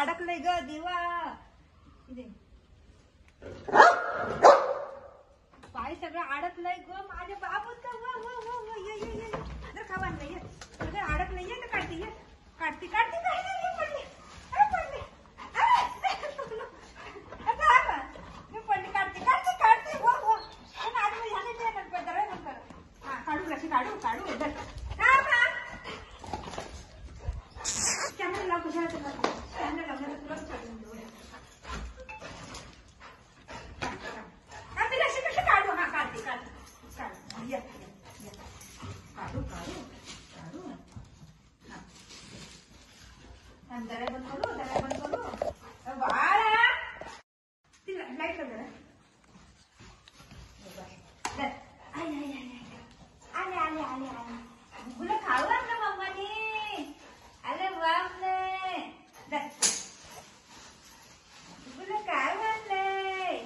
अडकलंय ग देवा. पाय सगळं अडकलंय ग माझ्या बाबूच खावा नाही सगळं अडकलंय. तर काढते काढते काढते काढते पडले पडले पडली काढते काढते काढते हो हो काढू कशी काढू काढू कॅमेरा लाव कशाला कॅमेरा लावण्याचा तुलाच काढून देऊ. काढू हा काढते काढते काढू काढू काढू दऱ्या बंद करू दऱ्या बंद करू. बाळा ती लाईट कर जरा. आले आले आले आले तुला खाऊ लागलं मम्मानी. अरे बापले तुला काय म्हणलंय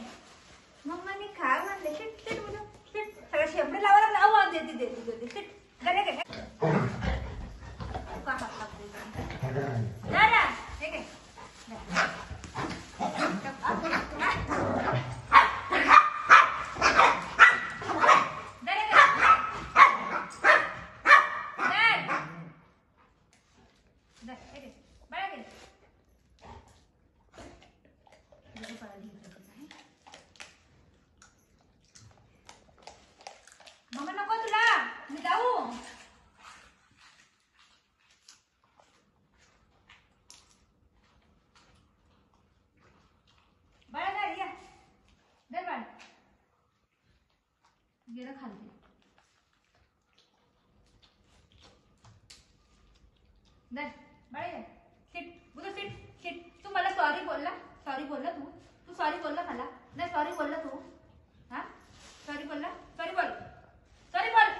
मम्मानी खा म्हणले. शिट शिट बोल शिट सगळं शेपडे लावायला लावू देते देते देते शिट गरे काय दादा हे काय मम्मा नको तुला मी जाऊ. बाळा गाडी या दर बाळ गेलं खालती. दर बाळा या सीट बुधू सीट सीट. तू मला सॉरी बोलला तू सॉरी बोलला मला नाही सॉरी बोलला तू हा सॉरी बोलला सॉरी बोल सॉरी बोल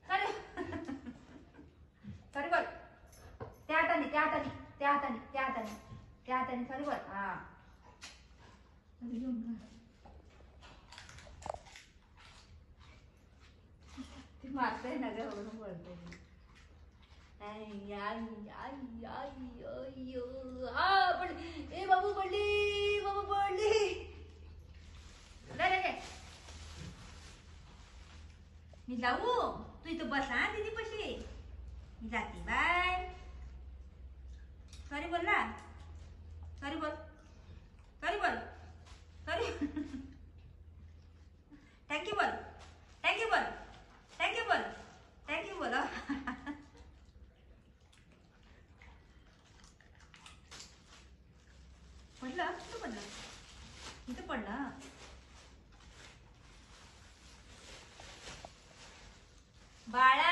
सॉरी सॉरी बोल. त्या हाताने त्या हाताने त्या हाताने त्या हाताने त्या हाताने सॉरी बोल. हा ती मारतोय ना ग म्हणून बोलतोय. हा पडली ए बाबू पडली बाबू पडली. मी जाऊ तू इथं बसा दीदी पशी मी जाते बाय. सॉरी बोलला सॉरी बोल सॉरी बोल सॉरी थँक्यू बोल थँक्यू बोल थँक्यू बोल थँक्यू बोल. पडलं कुठं पडलं इथं पडलं. बाळा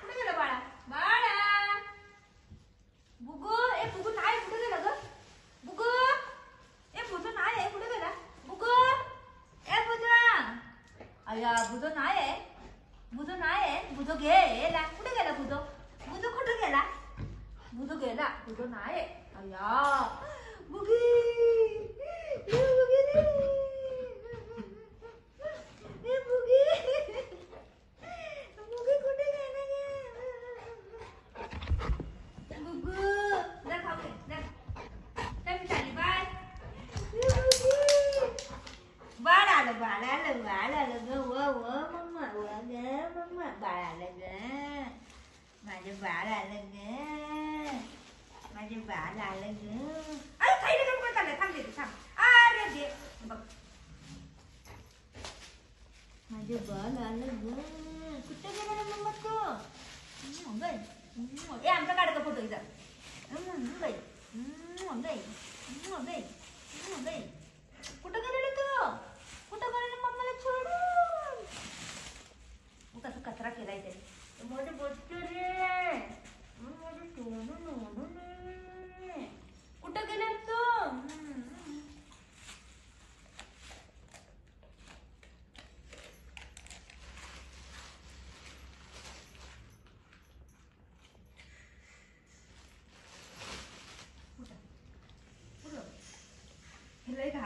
कुठे गेलं बाळा बाळा बुगू ए बुगू नाही कुठे गेला ग बुगू ए बुजो नाही आहे कुठे गेला बुगू ए बुजा. अय्या बुजो नाही आहे बुजो गेला कुठे गेला बुजो कुठे गेला बुजो नाही आहे. अय्या बुगी माझे बाळ आलं ग माझे बाळ आलं ग. अरे खायला नको चाललंय थांब देते थांब. अरे दे बघ माझे बाळ आलं ग. कुठे गेला रे मम्मा तू गई ए आमचा काढ का फोटो इथं गई गई कुठं गेलेली तू कुठं गेलेली मम्माला सोडून. कसं कचरा केलाय त्याने मोठे बोलतो रे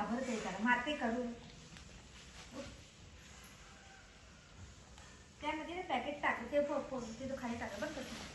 घाबरते त्याला मारते काढू त्यामध्ये पॅकेट टाकते तिथं खाली टाका बंद करते